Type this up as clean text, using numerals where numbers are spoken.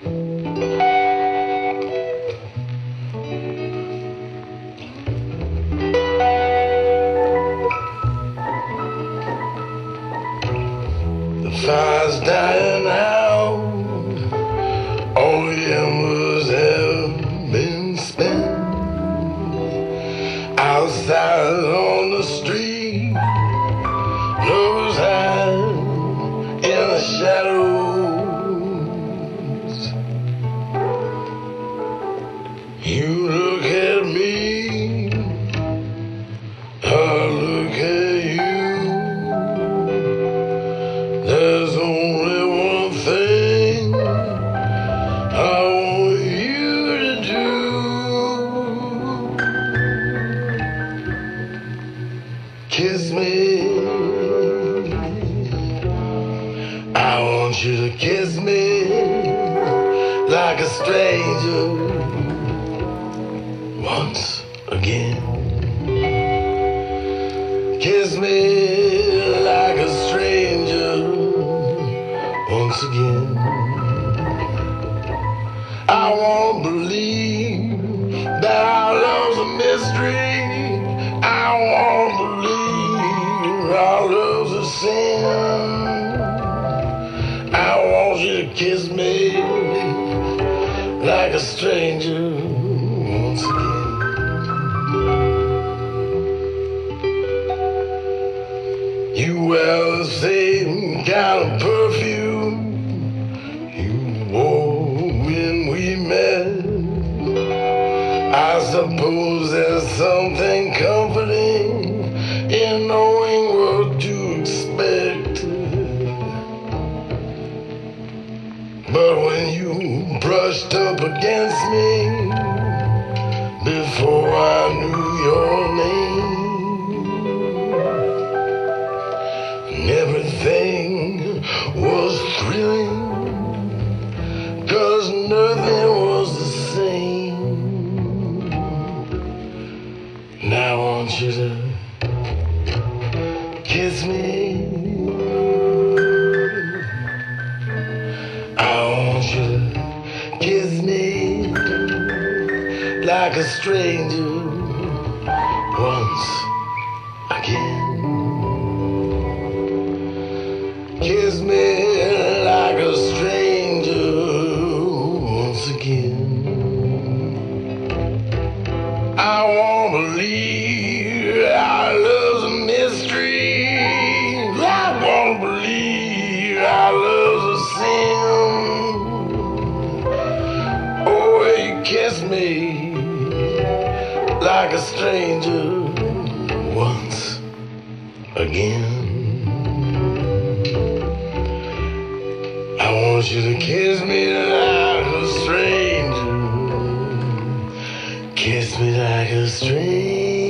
The fire's dying out, all the embers have been spent. Outside on the street, lovers hide in the shadows. You look at me, I look at you. There's only one thing I want you to do. Kiss me. I want you to kiss me like a stranger once again. Kiss me like a stranger once again. I won't believe that our love's a mystery. I won't believe our love's a sin. I want you to kiss me like a stranger once again. You wear the same kind of perfume you wore when we met. I suppose there's something comforting in knowing what to expect. But when you brushed up against me before I knew your name, and everything was thrilling, 'cause nothing was the same. And I want you to kiss me. I want you to kiss me like a stranger once again. Kiss me like a stranger once again. I won't believe our love's a mystery. I won't believe our love's a sin. Oh, you kiss me like a stranger once again. I want you to kiss me like a stranger. Kiss me like a stranger.